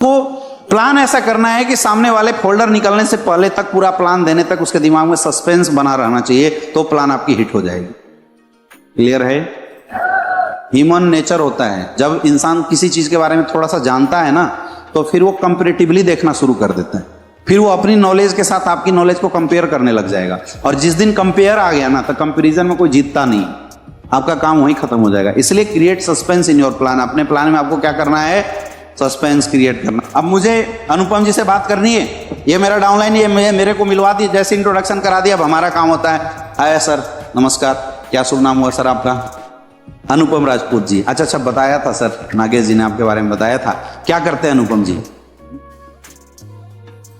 को प्लान ऐसा करना है कि सामने वाले फोल्डर निकलने से पहले तक, पूरा प्लान देने तक उसके दिमाग में सस्पेंस बना रहना चाहिए, तो प्लान आपकी हिट हो जाएगी। क्लियर है? ह्यूमन नेचर होता है, जब इंसान किसी चीज के बारे में थोड़ा सा जानता है ना, तो फिर वो कंपैरेटिवली देखना शुरू कर देता है। फिर वो अपनी नॉलेज के साथ आपकी नॉलेज को कंपेयर करने लग जाएगा, और जिस दिन कंपेयर आ गया ना, तो कंपैरिजन में कोई जीतता नहीं, आपका काम वहीं खत्म हो जाएगा। इसलिए create suspense in your plan. अपने प्लान में आपको क्या करना है? सस्पेंस क्रिएट करना। अब मुझे अनुपम जी से बात करनी है, ये मेरा डाउनलाइन, ये मेरे को मिलवा दी, जैसे इंट्रोडक्शन करा दिया, अब हमारा काम होता है, आया सर नमस्कार, क्या शुभ नाम हुआ सर आपका? अनुपम राजपूत जी। अच्छा, बताया था सर, नागेश जी ने आपके बारे में बताया था। क्या करते हैं अनुपम जी?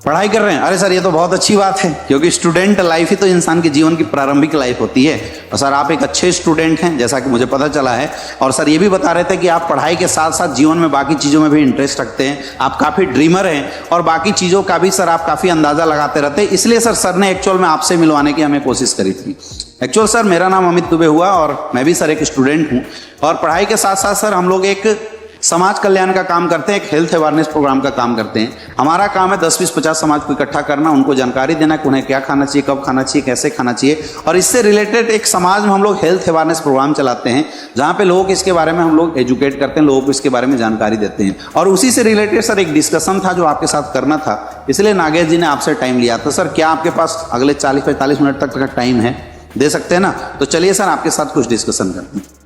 पढ़ाई कर रहे हैं? अरे सर ये तो बहुत अच्छी बात है, क्योंकि स्टूडेंट लाइफ ही तो इंसान के जीवन की प्रारंभिक लाइफ होती है। और सर आप एक अच्छे स्टूडेंट हैं, जैसा कि मुझे पता चला है। और सर ये भी बता रहे थे कि आप पढ़ाई के साथ साथ जीवन में बाकी चीज़ों में भी इंटरेस्ट रखते हैं, आप काफ़ी ड्रीमर हैं, और बाकी चीज़ों का भी सर आप काफ़ी अंदाज़ा लगाते रहते हैं। इसलिए सर ने एक्चुअल में आपसे मिलवाने की हमें कोशिश करी थी। एक्चुअल सर मेरा नाम अमित दुबे हुआ, और मैं भी सर एक स्टूडेंट हूँ, और पढ़ाई के साथ साथ सर हम लोग एक समाज कल्याण का काम करते हैं, एक हेल्थ अवेयरनेस प्रोग्राम का काम करते हैं। हमारा काम है 10, 20, 50 समाज को इकट्ठा करना, उनको जानकारी देना कि उन्हें क्या खाना चाहिए, कब खाना चाहिए, कैसे खाना चाहिए। और इससे रिलेटेड एक समाज में हम लोग हेल्थ अवेयरनेस प्रोग्राम चलाते हैं, जहाँ पे लोगों को इसके बारे में हम लोग एजुकेट करते हैं, लोगों को इसके बारे में जानकारी देते हैं। और उसी से रिलेटेड सर एक डिस्कशन था जो आपके साथ करना था, इसलिए नागेश जी ने आपसे टाइम लिया। तो सर क्या आपके पास अगले 40-45 मिनट तक का टाइम है? दे सकते हैं ना? तो चलिए सर आपके साथ कुछ डिस्कशन करते हैं।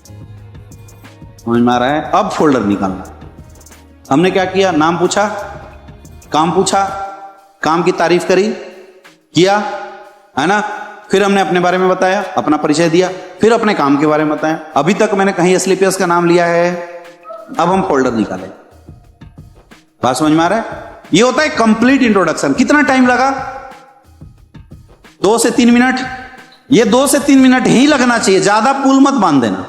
समझ में आ रहा है? अब फोल्डर निकालना। हमने क्या किया? नाम पूछा, काम पूछा, काम की तारीफ करी, किया है ना? फिर हमने अपने बारे में बताया, अपना परिचय दिया, फिर अपने काम के बारे में बताया। अभी तक मैंने कहीं एसलीपीएस का नाम लिया है? अब हम फोल्डर निकालें। बात समझ में आ रहा है? ये होता है कंप्लीट इंट्रोडक्शन। कितना टाइम लगा? 2 से 3 मिनट। ये 2 से 3 मिनट ही लगना चाहिए, ज्यादा पुल मत बांध देना,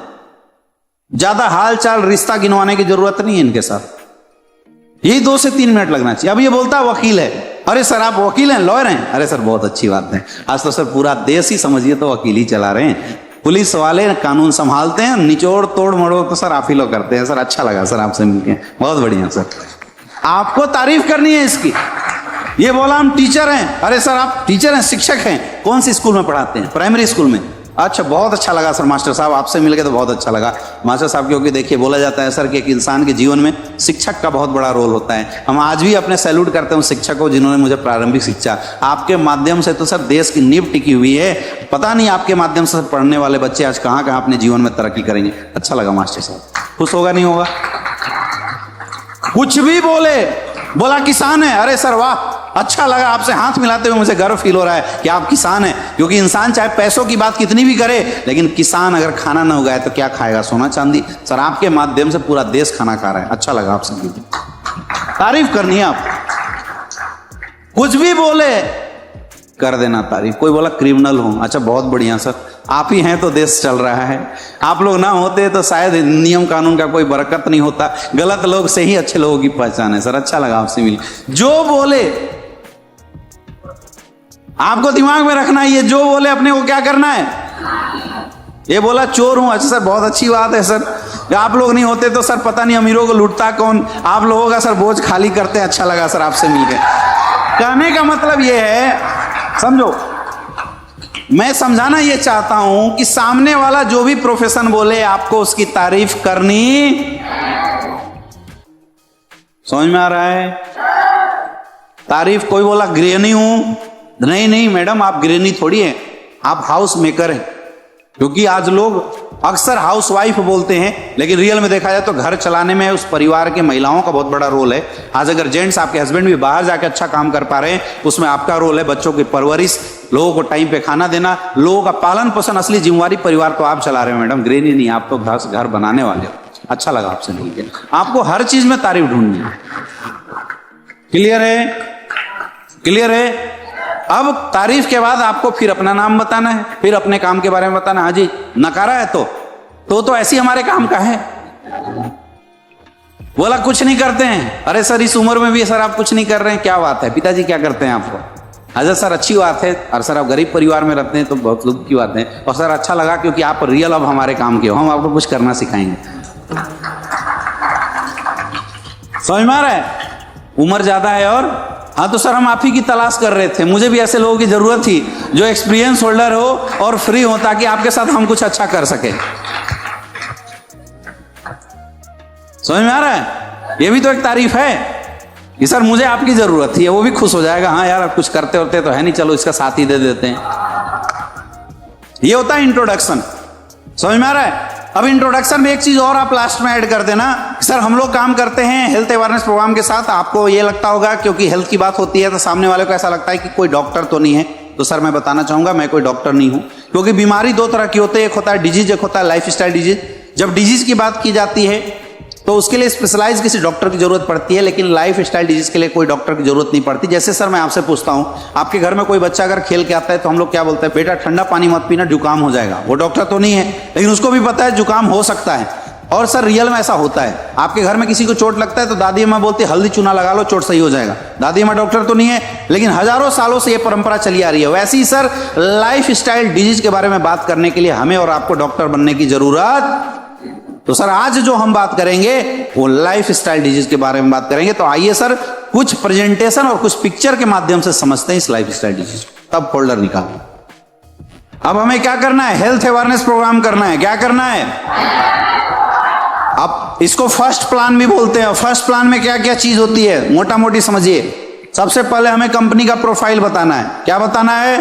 ज्यादा हाल चाल रिश्ता गिनवाने की जरूरत नहीं है इनके साथ। यही 2 से 3 मिनट लगना चाहिए। अब ये बोलता है वकील है, अरे सर आप वकील हैं, लॉयर हैं? अरे सर बहुत अच्छी बात है, आज तो सर पूरा देश ही समझिए तो वकील ही चला रहे हैं, पुलिस वाले कानून संभालते हैं, निचोड़ तोड़ मरोड़ तो सर आप ही लोग करते हैं। सर अच्छा लगा सर आपसे मिलके, बहुत बढ़िया सर, आपको तारीफ करनी है इसकी। ये बोला हम टीचर हैं, अरे सर आप टीचर हैं, शिक्षक हैं, कौन सी स्कूल में पढ़ाते हैं? प्राइमरी स्कूल में। अच्छा बहुत अच्छा लगा सर मास्टर साहब, आपसे मिलके तो बहुत अच्छा लगा मास्टर साहब, क्योंकि देखिए बोला जाता है सर कि एक इंसान के जीवन में शिक्षक का बहुत बड़ा रोल होता है। हम आज भी अपने सैल्यूट करते हैं शिक्षकों जिन्होंने मुझे प्रारंभिक शिक्षा, आपके माध्यम से तो सर देश की नींव टिकी हुई है। पता नहीं आपके माध्यम से पढ़ने वाले बच्चे आज कहाँ कहाँ अपने जीवन में तरक्की करेंगे। अच्छा लगा मास्टर साहब, खुश होगा नहीं होगा? कुछ भी बोला किसान है, अरे सर वाह अच्छा लगा, आपसे हाथ मिलाते हुए मुझे गर्व फील हो रहा है कि आप किसान हैं। क्योंकि इंसान चाहे पैसों की बात कितनी भी करे, लेकिन किसान अगर खाना न उगाए तो क्या खाएगा? सोना चांदी। सर आपके माध्यम से पूरा देश खाना खा रहा है। अच्छा लगा आपसे, तारीफ करनी है आप, कुछ भी बोले कर देना तारीफ। कोई बोला क्रिमिनल हूं, अच्छा बहुत बढ़िया सर, आप ही हैं तो देश चल रहा है, आप लोग ना होते तो शायद नियम कानून का कोई बरकत नहीं होता, गलत लोग से ही अच्छे लोगों की पहचान है। सर अच्छा लगा आपसे मिल, जो बोले आपको दिमाग में रखना है, ये जो बोले अपने को क्या करना है? ये बोला चोर हूं, अच्छा सर बहुत अच्छी बात है सर, आप लोग नहीं होते तो सर पता नहीं अमीरों को लूटता कौन, आप लोगों का सर बोझ खाली करते हैं। अच्छा लगा सर आपसे मिलकर। कहने का मतलब ये है, समझो, मैं समझाना ये चाहता हूं कि सामने वाला जो भी प्रोफेशन बोले आपको उसकी तारीफ करनी। समझ में आ रहा है? तारीफ, कोई बोला गृहिणी हूं, नहीं मैडम आप गृहिणी थोड़ी हैं, आप हाउस मेकर हैं। क्योंकि आज लोग अक्सर हाउस वाइफ बोलते हैं, लेकिन रियल में देखा जाए तो घर चलाने में उस परिवार के महिलाओं का बहुत बड़ा रोल है। आज अगर जेंट्स, आपके हस्बैंड भी बाहर जाकर अच्छा काम कर पा रहे हैं, उसमें आपका रोल है। बच्चों की परवरिश, लोगों को टाइम पे खाना देना, लोगों का पालन पोषण, असली जिम्मेवारी परिवार तो आप चला रहे हो मैडम, गृहिणी नहीं, आप तो घर बनाने वाले हो। अच्छा लगा आपसे मिलकर, आपको हर चीज में तारीफ ढूंढनी है। क्लियर है? क्लियर है? अब तारीफ के बाद आपको फिर अपना नाम बताना है, फिर अपने काम के बारे में बताना। हाँ जी, नकारा है तो ऐसी हमारे काम का है। बोला कुछ नहीं करते हैं, अरे सर इस उम्र में भी सर आप कुछ नहीं कर रहे हैं, क्या बात है? पिताजी क्या करते हैं आपको? अच्छा सर अच्छी बात है, और सर आप गरीब परिवार में रहते हैं तो बहुत दुख की बात है, और सर अच्छा लगा क्योंकि आप रियल अब हमारे काम के हो, हम आपको कुछ करना सिखाएंगे। समझ में आ रहा है? उम्र ज्यादा है और हाँ तो सर हम आप ही की तलाश कर रहे थे, मुझे भी ऐसे लोगों की जरूरत थी जो एक्सपीरियंस होल्डर हो और फ्री हो, ताकि आपके साथ हम कुछ अच्छा कर सके। समझ में आ रहा है? ये भी तो एक तारीफ है कि सर मुझे आपकी जरूरत थी, वो भी खुश हो जाएगा, हाँ यार आप कुछ करते होते तो है नहीं, चलो इसका साथ ही दे देते हैं। ये होता है इंट्रोडक्शन। समझ में आ रहा है? अब इंट्रोडक्शन में एक चीज और आप लास्ट में ऐड कर देना, सर हम लोग काम करते हैं हेल्थ अवेयरनेस प्रोग्राम के साथ। आपको ये लगता होगा क्योंकि हेल्थ की बात होती है तो सामने वाले को ऐसा लगता है कि कोई डॉक्टर तो नहीं है, तो सर मैं बताना चाहूंगा मैं कोई डॉक्टर नहीं हूं, क्योंकि बीमारी दो तरह की होती है, एक होता है डिजीज, एक होता है लाइफ स्टाइल डिजीज। जब डिजीज की बात की जाती है तो उसके लिए स्पेशलाइज किसी डॉक्टर की जरूरत पड़ती है, लेकिन लाइफ स्टाइल डिजीज के लिए कोई डॉक्टर की जरूरत नहीं पड़ती। जैसे सर मैं आपसे पूछता हूं, आपके घर में कोई बच्चा अगर खेल के आता है तो हम लोग क्या बोलते हैं, बेटा ठंडा पानी मत पीना जुकाम हो जाएगा। वो डॉक्टर तो नहीं है, लेकिन उसको भी पता है जुकाम हो सकता है। और सर रियल में ऐसा होता है, आपके घर में किसी को चोट लगता है तो दादी अम्मा बोलती है हल्दी चूना लगा लो चोट सही हो जाएगा। दादी अम्मा डॉक्टर तो नहीं है, लेकिन हजारों सालों से ये परंपरा चली आ रही है। वैसे ही सर लाइफ स्टाइल डिजीज के बारे में बात करने के लिए हमें और आपको डॉक्टर बनने की जरूरत। तो सर आज जो हम बात करेंगे वो लाइफ स्टाइल डिजीज के बारे में बात करेंगे। तो आइए सर कुछ प्रेजेंटेशन और कुछ पिक्चर के माध्यम से समझते हैं इस लाइफ स्टाइल डिजीज को। तब फोल्डर निकालो। अब हमें क्या करना है, हेल्थ अवेयरनेस प्रोग्राम करना है। क्या करना है, अब इसको फर्स्ट प्लान भी बोलते हैं। फर्स्ट प्लान में क्या क्या चीज होती है मोटा मोटी समझिए। सबसे पहले हमें कंपनी का प्रोफाइल बताना है। क्या बताना है,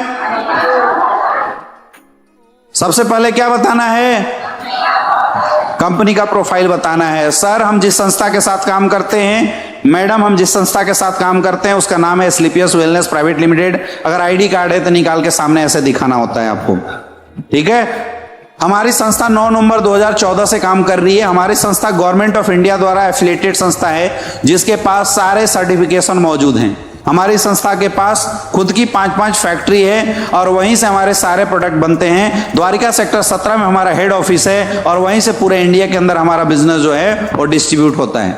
सबसे पहले क्या बताना है, कंपनी का प्रोफाइल बताना है। सर हम जिस संस्था के साथ काम करते हैं, मैडम हम जिस संस्था के साथ काम करते हैं उसका नाम है स्लीपियस वेलनेस प्राइवेट लिमिटेड। अगर आईडी कार्ड है तो निकाल के सामने ऐसे दिखाना होता है आपको, ठीक है। हमारी संस्था 9 नवंबर 2014 से काम कर रही है। हमारी संस्था गवर्नमेंट ऑफ इंडिया द्वारा एफिलिएटेड संस्था है, जिसके पास सारे सर्टिफिकेशन मौजूद हैं। हमारी संस्था के पास खुद की 5-5 फैक्ट्री है और वहीं से हमारे सारे प्रोडक्ट बनते हैं। द्वारिका सेक्टर 17 में हमारा हेड ऑफिस है और वहीं से पूरे इंडिया के अंदर हमारा बिजनेस जो है वो डिस्ट्रीब्यूट होता है।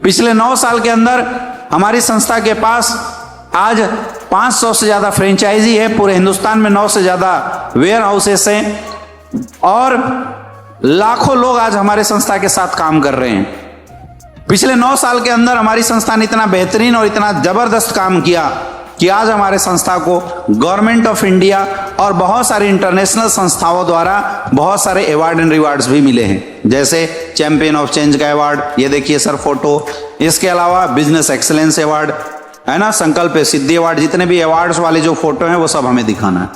पिछले 9 साल के अंदर हमारी संस्था के पास आज 500 से ज्यादा फ्रेंचाइजी है। पूरे हिंदुस्तान में 9 से ज्यादा वेयर हाउसेस हैं और लाखों लोग आज हमारे संस्था के साथ काम कर रहे हैं। पिछले 9 साल के अंदर हमारी संस्था ने इतना बेहतरीन और इतना जबरदस्त काम किया कि आज हमारे संस्था को गवर्नमेंट ऑफ इंडिया और बहुत सारी इंटरनेशनल संस्थाओं द्वारा बहुत सारे अवार्ड एंड रिवार्ड्स भी मिले हैं, जैसे चैंपियन ऑफ चेंज का अवार्ड, ये देखिए सर फोटो। इसके अलावा बिजनेस एक्सीलेंस अवार्ड है ना, संकल्प सिद्धि अवार्ड, जितने भी अवार्ड्स वाले जो फोटो हैं वो सब हमें दिखाना है।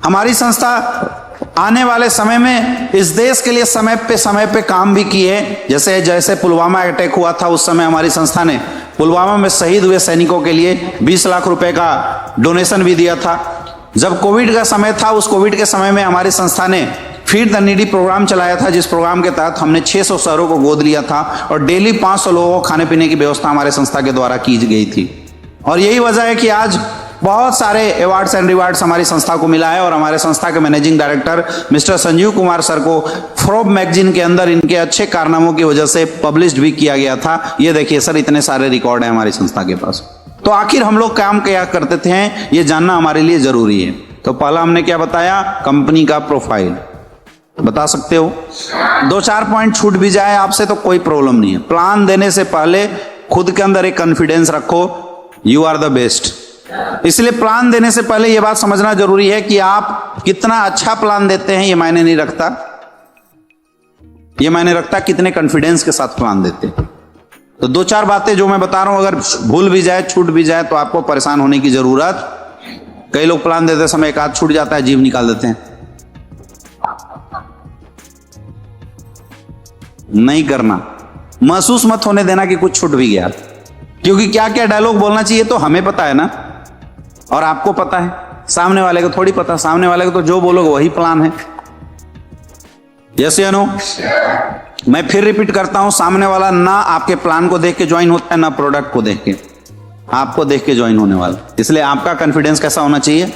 हमारी संस्था आने वाले समय में इस देश के लिए समय पे काम भी किए। जैसे पुलवामा अटैक हुआ था उस समय हमारी संस्था ने पुलवामा में शहीद हुए सैनिकों के लिए 20 लाख रुपए का डोनेशन भी दिया था। जब कोविड का समय था, उस कोविड के समय में हमारी संस्था ने फीड द नीडी प्रोग्राम चलाया था, जिस प्रोग्राम के तहत हमने 600 शहरों को गोद लिया था और डेली 500 लोगों को खाने पीने की व्यवस्था हमारे संस्था के द्वारा की गई थी। और यही वजह है कि आज बहुत सारे अवार्ड्स एंड रिवार्ड्स हमारी संस्था को मिला है। और हमारे संस्था के managing director mister Sanjeev Kumar sir को फोर्ब्स मैगजीन के अंदर इनके अच्छे कारनामों की वजह से पब्लिश्ड भी किया गया था। ये देखिए सर, इतने सारे रिकॉर्ड हैं हमारी संस्था के पास। तो आखिर हम लोग काम क्या करते थे ये जानना हमारे लिए जरूरी है। तो पहला हमने क्या बताया, कंपनी का प्रोफाइल बता सकते हो। 2-4 पॉइंट छूट भी जाए आपसे तो कोई प्रॉब्लम नहीं है। प्लान देने से पहले खुद के अंदर एक कॉन्फिडेंस रखो, यू आर द बेस्ट। इसलिए प्लान देने से पहले यह बात समझना जरूरी है कि आप कितना अच्छा प्लान देते हैं ये मायने नहीं रखता, ये मायने रखता कितने कॉन्फिडेंस के साथ प्लान देते हैं। तो 2-4 बातें जो मैं बता रहा हूं अगर भूल भी जाए, छूट भी जाए तो आपको परेशान होने की जरूरत। कई लोग प्लान देते समय एक आध छूट जाता है, जीभ निकाल देते हैं। नहीं करना, महसूस मत होने देना कि कुछ छूट भी गया, क्योंकि क्या क्या डायलॉग बोलना चाहिए तो हमें पता है ना, और आपको पता है, सामने वाले को थोड़ी पता। सामने वाले को तो जो बोलोगे वही प्लान है। यस या नो? मैं फिर रिपीट करता हूं, सामने वाला ना आपके प्लान को देख के ज्वाइन होता है, ना प्रोडक्ट को देख के, आपको देख के ज्वाइन होने वाला। इसलिए आपका कॉन्फिडेंस कैसा होना चाहिए,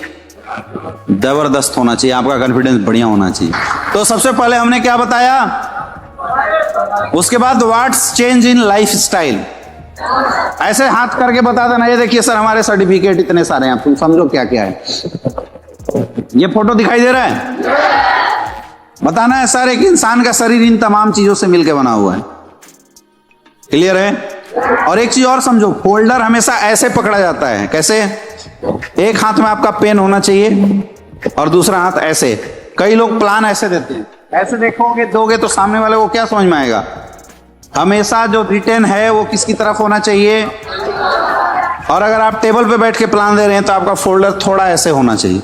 जबरदस्त होना चाहिए, आपका कॉन्फिडेंस बढ़िया होना चाहिए। तो सबसे पहले हमने क्या बताया, उसके बाद what's change in life style. ऐसे हाथ करके बता देना, ये देखिए सर हमारे सर्टिफिकेट इतने सारे हैं, तुम समझो क्या क्या है। ये फोटो दिखाई दे रहा है, बताना है सर एक इंसान का शरीर इन तमाम चीजों से मिलकर बना हुआ है। क्लियर है? और एक चीज और समझो, फोल्डर हमेशा ऐसे पकड़ा जाता है। कैसे? एक हाथ में आपका पेन होना चाहिए और दूसरा हाथ ऐसे। कई लोग प्लान ऐसे देते हैं, ऐसे देखोगे दोगे तो सामने वाले को क्या समझ में आएगा? हमेशा जो रिटेन है वो किसकी तरफ होना चाहिए। और अगर आप टेबल पे बैठ के प्लान दे रहे हैं तो आपका फोल्डर थोड़ा ऐसे होना चाहिए।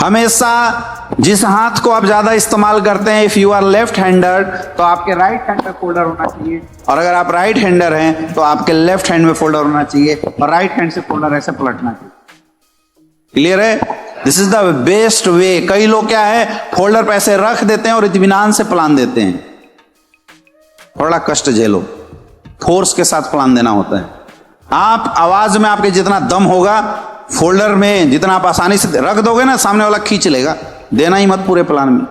हमेशा जिस हाथ को आप ज्यादा इस्तेमाल करते हैं, if you are left hander, तो आपके राइट हैंड में फोल्डर होना चाहिए। और अगर आप राइट हैंडर हैं तो आपके लेफ्ट हैंड में फोल्डर होना चाहिए और राइट हैंड से फोल्डर ऐसे पलटना चाहिए। क्लियर है? This is the best way. कई लोग क्या है, फोल्डर पे ऐसे रख देते हैं और इत्मीनान से प्लान देते हैं। थोड़ा कष्ट झेलो, फोर्स के साथ प्लान देना होता है। आप आवाज में आपके जितना दम होगा, फोल्डर में जितना आप आसानी से रख दोगे ना, सामने वाला खींच लेगा। देना ही मत पूरे प्लान में।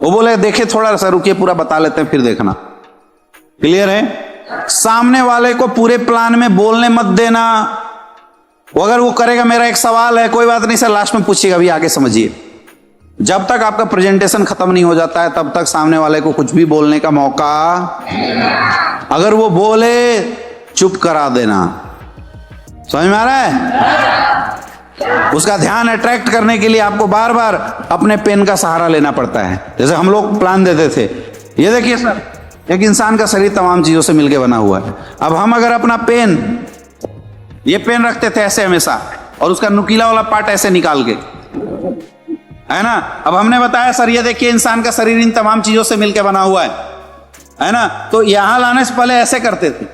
वो बोले देखे थोड़ा सा रुकिए, पूरा बता लेते हैं फिर देखना। क्लियर है? सामने वाले को पूरे प्लान में बोलने मत देना। वो अगर वो करेगा, मेरा एक सवाल है, कोई बात नहीं सर, लास्ट में पूछिएगा, अभी आगे समझिए। जब तक आपका प्रेजेंटेशन खत्म नहीं हो जाता है तब तक सामने वाले को कुछ भी बोलने का मौका। अगर वो बोले चुप करा देना। समझ में आ रहा है? उसका ध्यान अट्रैक्ट करने के लिए आपको बार बार अपने पेन का सहारा लेना पड़ता है। जैसे हम लोग प्लान देते थे, ये देखिए सर, एक इंसान का शरीर तमाम चीजों से मिलकर बना हुआ है। अब हम अगर अपना पेन, ये पेन रखते थे ऐसे हमेशा और उसका नुकीला वाला पार्ट ऐसे निकाल के, है ना। अब हमने बताया सर ये देखिए इंसान का शरीर इन तमाम चीजों से मिलकर बना हुआ है ना। तो यहां लाने से पहले ऐसे करते थे।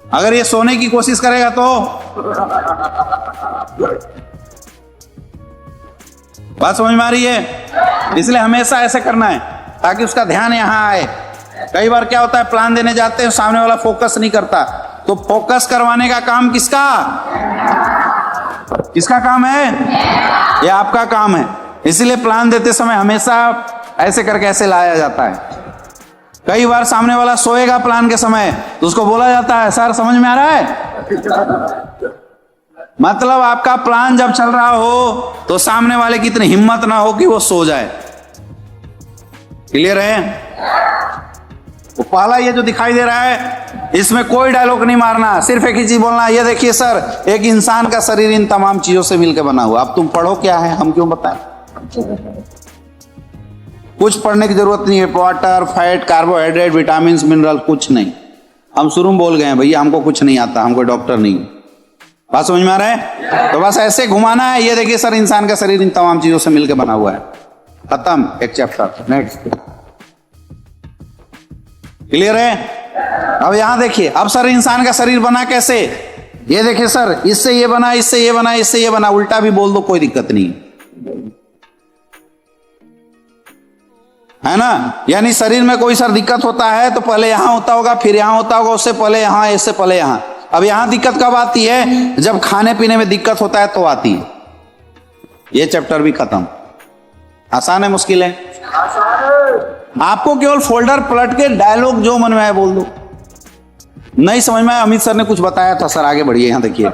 अगर ये सोने की कोशिश करेगा तो बात समझ में आ रही है? इसलिए हमेशा ऐसे करना है ताकि उसका ध्यान यहां आए। कई बार क्या होता है, प्लान देने जाते हैं, सामने वाला फोकस नहीं करता, तो फोकस करवाने का काम किसका? किसका काम है? ये आपका काम है। इसलिए प्लान देते समय हमेशा ऐसे करके ऐसे लाया जाता है। कई बार सामने वाला सोएगा प्लान के समय, तो उसको बोला जाता है सर समझ में आ रहा है? मतलब आपका प्लान जब चल रहा हो तो सामने वाले की इतनी हिम्मत ना हो कि वो सो जाए। क्लियर है? वो पहला ये जो दिखाई दे रहा है, इसमें कोई डायलॉग नहीं मारना, सिर्फ एक ही चीज बोलना, ये देखिए सर एक इंसान का शरीर इन तमाम चीजों से मिलकर बना हुआ। अब तुम पढ़ो क्या है, हम क्यों बताएं? कुछ पढ़ने की जरूरत नहीं है। Water, fat, carbohydrate, vitamin, mineral, कुछ नहीं। हम शुरू में बोल गए हैं भैया हमको कुछ नहीं आता, हम कोई डॉक्टर नहीं। बात समझ में आ रहा है? तो बस ऐसे घुमाना है। ये देखिए सर इंसान का शरीर इन तमाम चीजों से मिलकर बना हुआ है। खत्म, एक चैप्टर। नेक्स्ट। क्लियर है? अब यहां देखिए, अब सर इंसान का शरीर बना कैसे? ये देखिए सर इससे ये बना, इससे ये बना, इससे ये बना। उल्टा भी बोल दो कोई दिक्कत नहीं है ना। यानी शरीर में कोई सर दिक्कत होता है तो पहले यहां होता होगा, फिर यहां होता होगा, उससे पहले यहां, इससे पहले यहां। अब यहां दिक्कत कब आती है? जब खाने पीने में दिक्कत होता है तो आती है। ये चैप्टर भी खत्म। आसान है मुश्किल है? आपको केवल फोल्डर पलट के डायलॉग जो मन में आए बोल दो। नहीं समझ में आया? अमित सर ने कुछ बताया था, सर आगे बढ़िए। यहां देखिए,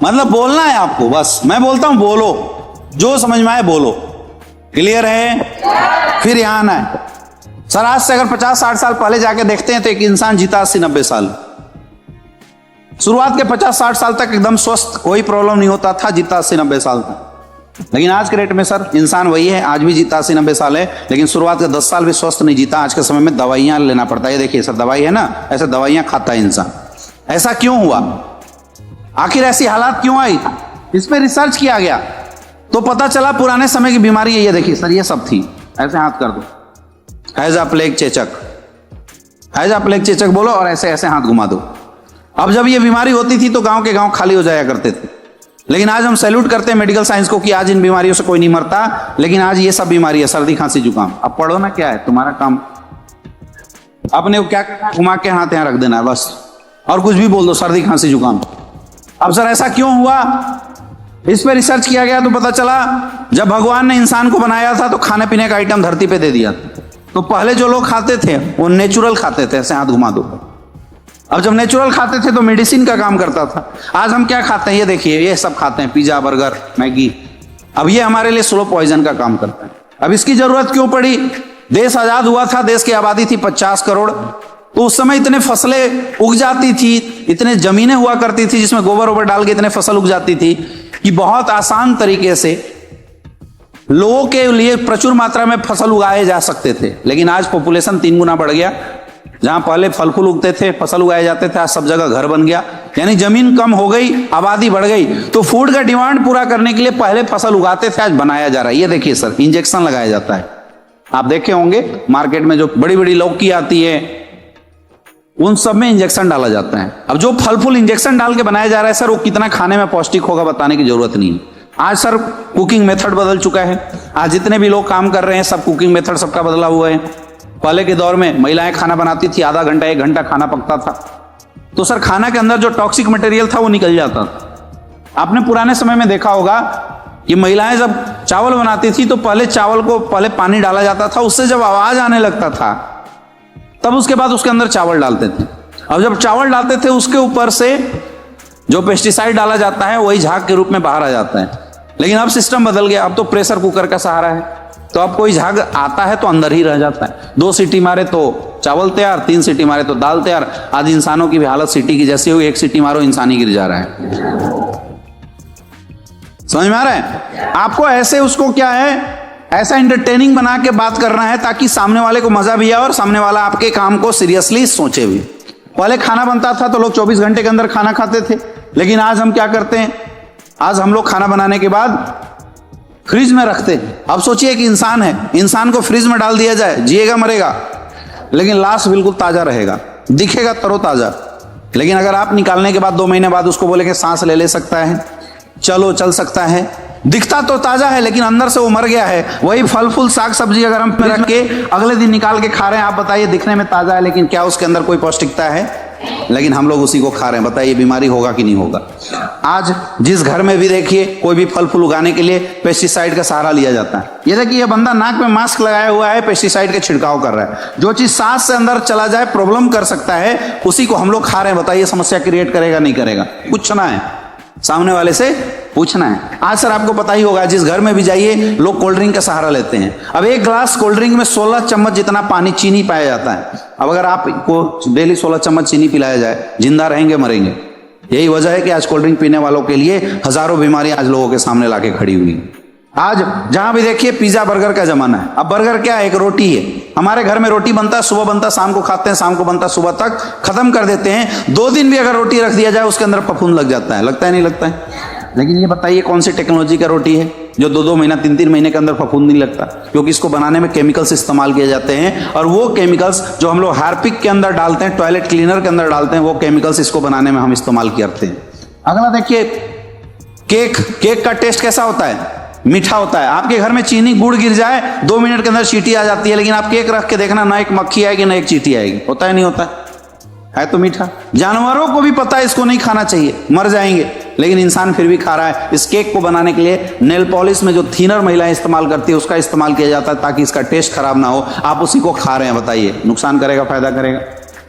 मतलब बोलना है आपको, बस मैं बोलता हूं बोलो, जो समझ में आए बोलो। क्लियर है? फिर यहां आना है। सर आज से अगर 50-60 साल पहले जाके देखते हैं तो एक इंसान जीता 80-90 साल। शुरुआत के 50-60 साल तक एकदम स्वस्थ, कोई प्रॉब्लम नहीं होता था, जीता 80-90 साल तक। लेकिन आज के रेट में सर इंसान वही है, आज भी जीता 80-90 साल है, लेकिन शुरुआत के 10 साल भी स्वस्थ नहीं जीता। आज के समय में दवाइयां लेना पड़ता है। ये देखिए सर दवाई है ना, ऐसे दवाइयां खाता है इंसान। ऐसा क्यों हुआ? आखिर ऐसी हालात क्यों आई? इस पर रिसर्च किया गया तो पता चला पुराने समय की बीमारी है। ये देखिए सर ये सब थी। ऐसे हाथ कर दो, हैजा, प्लेग, चेचक। हैजा, प्लेग, चेचक बोलो और ऐसे ऐसे हाथ घुमा दो। अब जब ये बीमारी होती थी तो गांव के गांव खाली हो जाया करते थे। लेकिन आज हम सैल्यूट करते हैं मेडिकल साइंस को कि आज इन बीमारियों से कोई नहीं मरता। लेकिन आज ये सब बीमारी है, सर्दी, खांसी, जुकाम। अब पढ़ो ना, क्या है तुम्हारा काम? आपने क्या करना, घुमा के हाथ यहां रख देना है बस, और कुछ भी बोल दो, सर्दी, खांसी, जुकाम। अब सर ऐसा क्यों हुआ? इस पे रिसर्च किया गया तो पता चला जब भगवान ने इंसान को बनाया था तो खाने पीने का आइटम धरती पे दे दिया। तो पहले जो लोग खाते थे वो नेचुरल खाते थे। ऐसे हाथ घुमा दो। अब जब नेचुरल खाते थे तो मेडिसिन का काम करता था। आज हम क्या खाते हैं? ये देखिए, ये सब खाते हैं, पिज्जा, बर्गर, मैगी। अब ये हमारे लिए स्लो पॉइजन का काम करता है। अब इसकी जरूरत क्यों पड़ी? देश आजाद हुआ था, देश की आबादी थी 50 करोड़, तो उस समय इतने फसलें उग जाती थी, इतने जमीनें हुआ करती थी जिसमें गोबर वोबर डाल के इतने फसल उग जाती थी कि बहुत आसान तरीके से लोगों के लिए प्रचुर मात्रा में फसल उगाए जा सकते थे। लेकिन आज पॉपुलेशन 3 गुना बढ़ गया। जहां पहले फल फूल उगते थे, फसल उगाए जाते थे, आज सब जगह घर बन गया, यानी जमीन कम हो गई, आबादी बढ़ गई। तो फूड का डिमांड पूरा करने के लिए पहले फसल उगाते थे, आज बनाया जा रहा है। ये देखिए सर, इंजेक्शन लगाया जाता है। आप देखे होंगे मार्केट में जो बड़ी बड़ी लौकी आती है, उन सब में इंजेक्शन डाला जाता है। अब जो फल फूल इंजेक्शन डाल के बनाया जा रहा है सर, वो कितना खाने में पौष्टिक होगा बताने की जरूरत नहीं है। आज सर कुकिंग मेथड बदल चुका है। आज जितने भी लोग काम कर रहे हैं, सब कुकिंग मेथड सबका बदला हुआ है। पहले के दौर में महिलाएं खाना बनाती थी, आधा घंटा 1 घंटा खाना पकता था, तो सर खाना के अंदर जो टॉक्सिक मटेरियल था वो निकल जाता था। आपने पुराने समय में देखा होगा कि महिलाएं जब चावल बनाती थी तो पहले चावल को पहले पानी डाला जाता था, उससे जब आवाज आने लगता था तब उसके बाद उसके अंदर चावल डालते थे। अब जब चावल डालते थे उसके ऊपर से जो पेस्टिसाइड डाला जाता है वही झाग के रूप में बाहर आ जाता है। लेकिन अब सिस्टम बदल गया, अब तो प्रेशर कुकर का सहारा है, तो अब कोई झाग आता है तो अंदर ही रह जाता है। 2 सीटी मारे तो चावल तैयार, 3 सीटी मारे तो दाल तैयार। आज इंसानों की भी हालत सीटी की जैसी हुई, 1 सीटी मारो इंसान ही गिर जा रहा है। समझ में आ रहा है? आपको ऐसे उसको क्या है, ऐसा एंटरटेनिंग बना के बात करना है ताकि सामने वाले को मजा भी आए और सामने वाला आपके काम को सीरियसली सोचे भी। पहले खाना बनता था तो लोग 24 घंटे के अंदर खाना खाते थे, लेकिन आज हम क्या करते हैं, आज हम लोग खाना बनाने के बाद फ्रिज में रखते हैं। अब सोचिए कि इंसान है, इंसान को फ्रिज में डाल दिया जाए, जिएगा मरेगा, लेकिन लाश बिल्कुल ताजा रहेगा, दिखेगा तरोताजा। लेकिन अगर आप निकालने के बाद 2 महीने बाद उसको बोले कि सांस ले सकता है, चल सकता है, दिखता तो ताजा है लेकिन अंदर से वो मर गया है। वही फल फूल साग सब्जी अगर हम रख के अगले दिन निकाल के खा रहे हैं, आप बताइए दिखने में ताजा है लेकिन क्या उसके अंदर कोई पौष्टिकता है? लेकिन हम लोग उसी को खा रहे हैं। बताइए बीमारी होगा कि नहीं होगा? आज जिस घर में भी देखिए कोई भी फल फूल उगाने के लिए पेस्टिसाइड का सहारा लिया जाता है। ये देखिए ये बंदा नाक में मास्क लगाया हुआ है, पेस्टिसाइड का छिड़काव कर रहा है। जो चीज सांस से अंदर चला जाए प्रॉब्लम कर सकता है, उसी को हम लोग खा रहे हैं। बताइए समस्या क्रिएट करेगा नहीं करेगा? पूछना है, सामने वाले से पूछना है। आज सर आपको पता ही होगा, जिस घर में भी जाइए लोग कोल्ड ड्रिंक का सहारा लेते हैं। अब 1 ग्लास कोल्ड ड्रिंक में 16 चम्मच जितना पानी चीनी पाया जाता है। अब अगर आपको डेली 16 चम्मच चीनी पिलाया जाए, जिंदा रहेंगे मरेंगे? यही वजह है कि आज कोल्ड ड्रिंक पीने वालों के लिए हजारों बीमारियां आज लोगों के सामने लाके खड़ी हुई। आज जहां भी देखिए पिज्जा बर्गर का जमाना है। अब बर्गर क्या है? एक रोटी है। हमारे घर में रोटी बनता है, सुबह बनता है, शाम को खाते हैं, शाम को बनता है, सुबह तक खत्म कर देते हैं। 2 दिन भी अगर रोटी रख दिया जाए उसके अंदर फफूंद लग जाता है। लगता है नहीं लगता है? लेकिन ये बताइए कौन सी टेक्नोलॉजी का रोटी है जो 2-2 महीना 3-3 महीने के अंदर फफूंद नहीं लगता? क्योंकि इसको बनाने में केमिकल्स इस्तेमाल किए जाते हैं, और वो केमिकल्स जो हम लोग हार्पिक के अंदर डालते हैं, टॉयलेट क्लीनर के अंदर डालते हैं, वो केमिकल्स इसको बनाने में हम इस्तेमाल करते हैं। अगला देखिए केक का टेस्ट कैसा होता है? मीठा होता है। आपके घर में चीनी गुड़ गिर जाए 2 मिनट के अंदर चींटी आ जाती है, लेकिन आप केक रख के देखना ना एक मक्खी आएगी ना एक चींटी आएगी। होता है नहीं होता है? तो मीठा। जानवरों को भी पता है इसको नहीं खाना चाहिए, मर जाएंगे, लेकिन इंसान फिर भी खा रहा है। इस केक को बनाने के लिए नेल पॉलिश में जो थिनर महिलाएं इस्तेमाल करती है उसका इस्तेमाल किया जाता है ताकि इसका टेस्ट खराब ना हो। आप उसी को खा रहे हैं। बताइए नुकसान करेगा फायदा करेगा?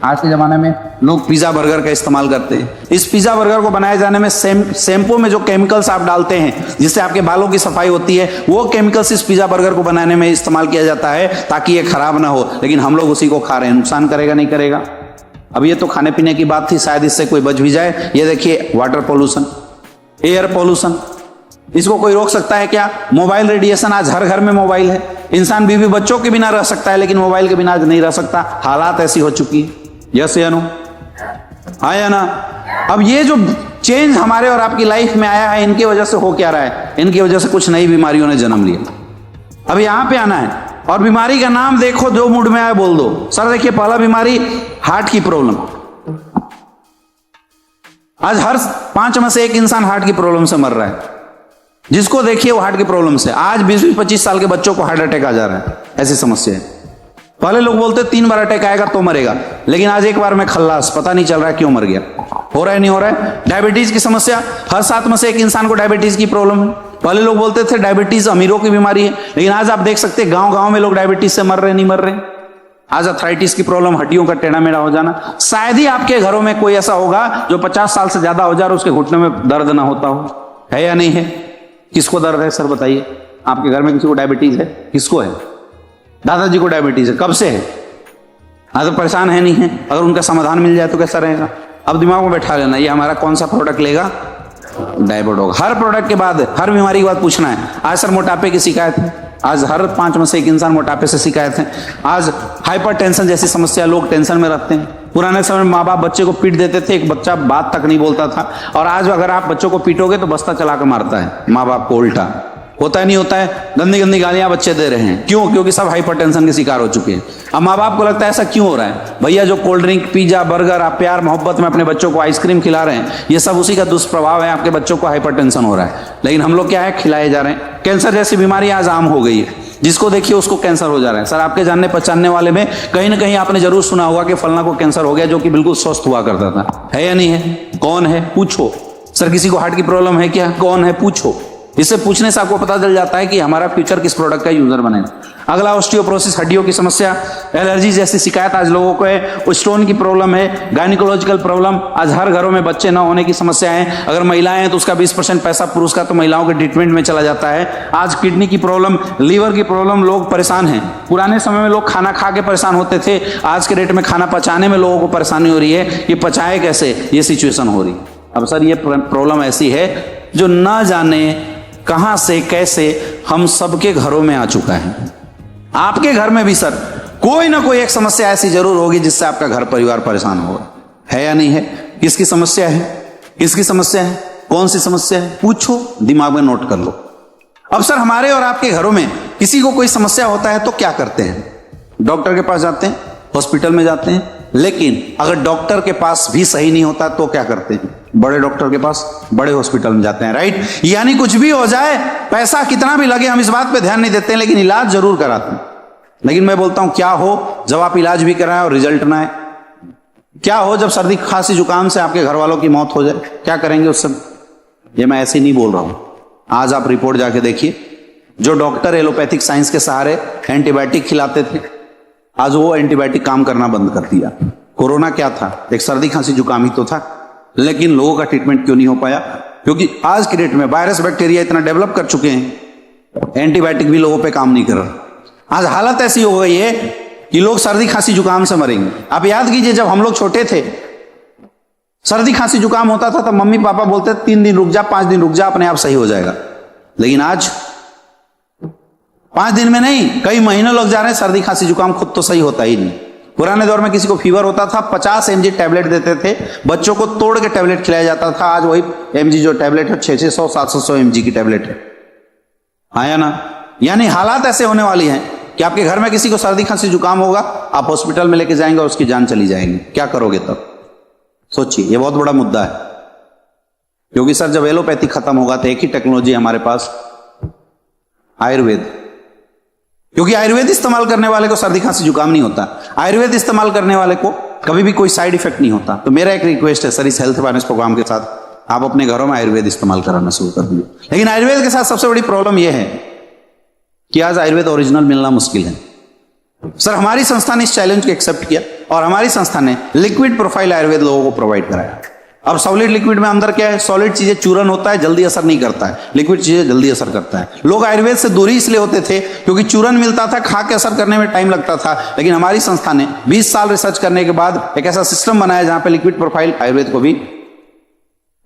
आज के जमाने में लोग पिज्जा बर्गर का इस्तेमाल करते हैं। इस पिज्जा बर्गर को बनाए जाने में शैम्पू में जो केमिकल्स आप डालते हैं जिससे आपके बालों की सफाई होती है, वो केमिकल्स इस पिज्जा बर्गर को बनाने में इस्तेमाल किया जाता है ताकि ये खराब ना हो, लेकिन हम लोग उसी को खा रहे हैं। नुकसान करेगा नहीं करेगा? अब ये तो खाने पीने की बात थी, शायद इससे कोई बच भी जाए। ये देखिए वाटर पोल्यूशन, एयर पोल्यूशन, इसको कोई रोक सकता है क्या? मोबाइल रेडिएशन, आज हर घर में मोबाइल है। इंसान बीवी बच्चों के बिना रह सकता है लेकिन मोबाइल के बिना आज नहीं रह सकता। हालात ऐसी हो चुकी है। यस या नो? हाँ या ना? अब ये जो चेंज हमारे और आपकी लाइफ में आया है, इनकी वजह से हो क्या रहा है? इनकी वजह से कुछ नई बीमारियों ने जन्म लिया। अब यहां पे आना है और बीमारी का नाम देखो, जो मूड में आए बोल दो। सर देखिए पहला बीमारी हार्ट की प्रॉब्लम। आज हर 5 में से 1 इंसान हार्ट की प्रॉब्लम से मर रहा है। जिसको देखिए वो हार्ट की प्रॉब्लम से। आज 20-25 साल के बच्चों को हार्ट अटैक आ जा रहा है। ऐसी समस्या है। पहले लोग बोलते 3 बार अटैक आएगा तो मरेगा, लेकिन आज 1 बार में खल्लास, पता नहीं चल रहा है क्यों मर गया। हो रहा है नहीं हो रहा है? डायबिटीज की समस्या, हर 7 में से 1 इंसान को डायबिटीज की प्रॉब्लम है। पहले लोग बोलते थे डायबिटीज अमीरों की बीमारी है, लेकिन आज आप देख सकते हैं गांव-गांव में लोग डायबिटीज से मर रहे नहीं मर रहे। आज अर्थराइटिस की प्रॉब्लम, हड्डियों का टेढ़ा मेढ़ा हो जाना। शायद ही आपके घरों में कोई ऐसा होगा जो 50 साल से ज्यादा हो जाए और उसके घुटने में दर्द ना होता हो। है या नहीं है? किसको दर्द है सर बताइए? आपके घर में किसी को डायबिटीज है? किसको है? दादाजी को डायबिटीज है। कब से है? हाँ तो परेशान है नहीं है, अगर उनका समाधान मिल जाए तो कैसा रहेगा। अब दिमाग में बैठा लेना, ये हमारा कौन सा प्रोडक्ट लेगा, डायबोडोग। हर प्रोडक्ट के बाद, हर बीमारी के बाद पूछना है, आज सर मोटापे की शिकायत है, आज हर 5 में से 1 इंसान मोटापे से शिकायत है। आज हाइपरटेंशन जैसी समस्या, लोग टेंशन में रहते हैं। पुराने समय में माँ बाप बच्चे को पीट देते थे, एक बच्चा बात तक नहीं बोलता था, और आज अगर आप बच्चों को पीटोगे तो बस्ता चला कर मारता है माँ बाप को उल्टा। होता है नहीं होता है, गंदी गंदी गालियां बच्चे दे रहे हैं, क्यों? क्योंकि सब हाइपरटेंशन के शिकार हो चुके हैं। अब माँ बाप को लगता है ऐसा क्यों हो रहा है, भैया जो कोल्ड ड्रिंक, पिज्जा, बर्गर, आप प्यार मोहब्बत में अपने बच्चों को आइसक्रीम खिला रहे हैं, ये सब उसी का दुष्प्रभाव है, आपके बच्चों को हाइपरटेंशन हो रहा है। लेकिन हम लोग क्या है, खिलाए जा रहे हैं। कैंसर जैसी बीमारी आज आम हो गई है, जिसको देखिए उसको कैंसर हो जा रहा है। सर आपके जानने पहचानने वाले में कहीं ना कहीं आपने जरूर सुना होगा कि फलना को कैंसर हो गया, जो कि बिल्कुल स्वस्थ हुआ करता था। है या नहीं है? कौन है, पूछो। सर किसी को हार्ट की प्रॉब्लम है क्या, कौन है, पूछो। इससे पूछने से आपको पता चल जाता है कि हमारा फ्यूचर किस प्रोडक्ट का यूजर बनेगा। अगला ऑस्टियोपोरोसिस, हड्डियों की समस्या, एलर्जी जैसी शिकायत आज लोगों को है, स्टोन की प्रॉब्लम है, गायनिकोलॉजिकल प्रॉब्लम, आज हर घरों में बच्चे न होने की समस्या है। अगर महिलाएं हैं तो उसका 20% पैसा पुरुष का तो महिलाओं के ट्रीटमेंट में चला जाता है। आज किडनी की प्रॉब्लम, लीवर की प्रॉब्लम, लोग परेशान हैं। पुराने समय में लोग खाना खा के परेशान होते थे, आज के डेट में खाना पचाने में लोगों को परेशानी हो रही है कि पचाए कैसे, ये सिचुएशन हो रही है। अब सर ये प्रॉब्लम ऐसी है जो ना जाने कहां से कैसे हम सबके घरों में आ चुका है। आपके घर में भी सर कोई ना कोई एक समस्या ऐसी जरूर होगी जिससे आपका घर परिवार परेशान होगा। है या नहीं है? किसकी समस्या है, किसकी समस्या है, कौन सी समस्या है, पूछो, दिमाग में नोट कर लो। अब सर हमारे और आपके घरों में किसी को कोई समस्या होता है तो क्या करते हैं? डॉक्टर के पास जाते हैं, हॉस्पिटल में जाते हैं। लेकिन अगर डॉक्टर के पास भी सही नहीं होता तो क्या करते हैं? बड़े डॉक्टर के पास, बड़े हॉस्पिटल में जाते हैं, राइट। यानी कुछ भी हो जाए, पैसा कितना भी लगे, हम इस बात पे ध्यान नहीं देते हैं, लेकिन इलाज जरूर कराते हैं। लेकिन मैं बोलता हूं क्या हो जब आप इलाज भी कराएं और रिजल्ट ना आए? क्या हो जब सर्दी खांसी जुकाम से आपके घर वालों की मौत हो जाए? क्या करेंगे उस समय? ये मैं ऐसे नहीं बोल रहा हूं, आज आप रिपोर्ट जाके देखिए। जो डॉक्टर एलोपैथिक साइंस के सहारे एंटीबायोटिक खिलाते थे, आज वो एंटीबायोटिक काम करना बंद कर दिया। कोरोना क्या था? एक सर्दी खांसी जुकाम ही तो था, लेकिन लोगों का ट्रीटमेंट क्यों नहीं हो पाया? क्योंकि आज के डेट में वायरस बैक्टीरिया इतना डेवलप कर चुके हैं, एंटीबायोटिक भी लोगों पे काम नहीं कर रहा। आज हालत ऐसी हो गई है कि लोग सर्दी खांसी जुकाम से मरेंगे। आप याद कीजिए, जब हम लोग छोटे थे, सर्दी खांसी जुकाम होता था तो मम्मी पापा बोलते 3 दिन रुक जा, 5 दिन रुक जा, अपने आप सही हो जाएगा। लेकिन आज 5 दिन में नहीं, कई महीनों लग जा रहे हैं, सर्दी खांसी जुकाम खुद तो सही होता ही नहीं। पुराने दौर में किसी को फीवर होता था, 50 mg टैबलेट देते थे, बच्चों को तोड़ के टैबलेट खिलाया जाता था। आज वही mg जो टैबलेट है 600 700 mg की टैबलेट है। हाँ या ना? यानी हालात ऐसे होने वाली हैं कि आपके घर में किसी को सर्दी खांसी जुकाम होगा, आप हॉस्पिटल में लेके जाएंगे और उसकी जान चली जाएगी। क्या करोगे तब? सोचिए, ये बहुत बड़ा मुद्दा है। क्योंकि सर जब एलोपैथी खत्म होगा तो एक ही टेक्नोलॉजी हमारे पास, आयुर्वेद। क्योंकि आयुर्वेद इस्तेमाल करने वाले को सर्दी खांसी जुकाम नहीं होता, आयुर्वेद इस्तेमाल करने वाले को कभी भी कोई साइड इफेक्ट नहीं होता। तो मेरा एक रिक्वेस्ट है सर, इस हेल्थ अवेयरनेस प्रोग्राम के साथ आप अपने घरों में आयुर्वेद इस्तेमाल कराना शुरू कर दीजिए। लेकिन आयुर्वेद के साथ सबसे बड़ी प्रॉब्लम यह है कि आज आयुर्वेद ओरिजिनल मिलना मुश्किल है। सर हमारी संस्था ने इस चैलेंज को एक्सेप्ट किया और हमारी संस्था ने लिक्विड प्रोफाइल आयुर्वेद लोगों को प्रोवाइड कराया। अब सॉलिड लिक्विड में अंदर क्या है? सॉलिड चीजें चूरन होता है, जल्दी असर नहीं करता है, लिक्विड चीजें जल्दी असर करता है। लोग आयुर्वेद से दूरी इसलिए होते थे क्योंकि चूरन मिलता था, खा के असर करने में टाइम लगता था। लेकिन हमारी संस्था ने 20 साल रिसर्च करने के बाद एक ऐसा सिस्टम बनाया जहां पे लिक्विड प्रोफाइल आयुर्वेद को भी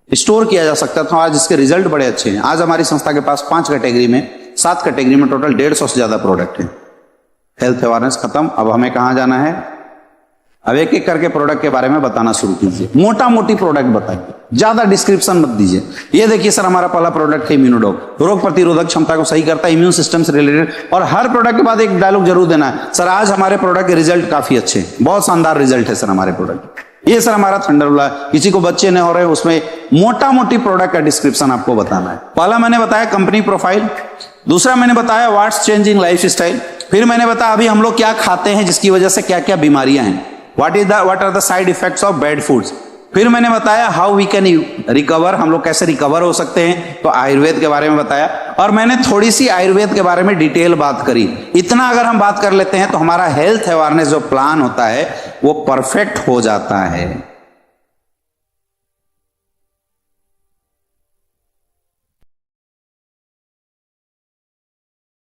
स्टोर किया जा सकता था। आज इसके रिजल्ट बड़े अच्छे हैं। आज हमारी संस्था के पास 5 कैटेगरी में, 7 कैटेगरी में टोटल 150 से ज्यादा प्रोडक्ट है। हेल्थ अवेयरनेस खत्म, अब हमें कहां जाना है? अब एक एक करके प्रोडक्ट के बारे में बताना शुरू कीजिए। मोटा मोटी प्रोडक्ट बताइए, ज्यादा डिस्क्रिप्शन मत दीजिए। ये देखिए सर, हमारा पहला प्रोडक्ट है इम्यूनोडॉग, रोग प्रतिरोधक क्षमता को सही करता है, इम्यून सिस्टम से रिलेटेड। और हर प्रोडक्ट के बाद एक डायलॉग जरूर देना है, सर आज हमारे प्रोडक्ट के रिजल्ट काफी अच्छे, बहुत शानदार रिजल्ट है सर हमारे प्रोडक्ट। ये सर हमारा थंडरबोल्ट है, किसी को बच्चे नहीं हो रहे, उसमें मोटा मोटी प्रोडक्ट का डिस्क्रिप्शन आपको बताना है। पहला मैंने बताया कंपनी प्रोफाइल, दूसरा मैंने बताया व्हाट्स चेंजिंग लाइफ स्टाइल, फिर मैंने बताया अभी हम लोग क्या खाते हैं जिसकी वजह से क्या क्या बीमारियां हैं, what are the side effects of bad foods. फिर मैंने बताया हाउ वी कैन रिकवर, हम लोग कैसे रिकवर हो सकते हैं, तो आयुर्वेद के बारे में बताया। और मैंने थोड़ी सी आयुर्वेद के बारे में डिटेल बात करी। इतना अगर हम बात कर लेते हैं तो हमारा हेल्थ अवेयरनेस जो प्लान होता है वो परफेक्ट हो जाता है।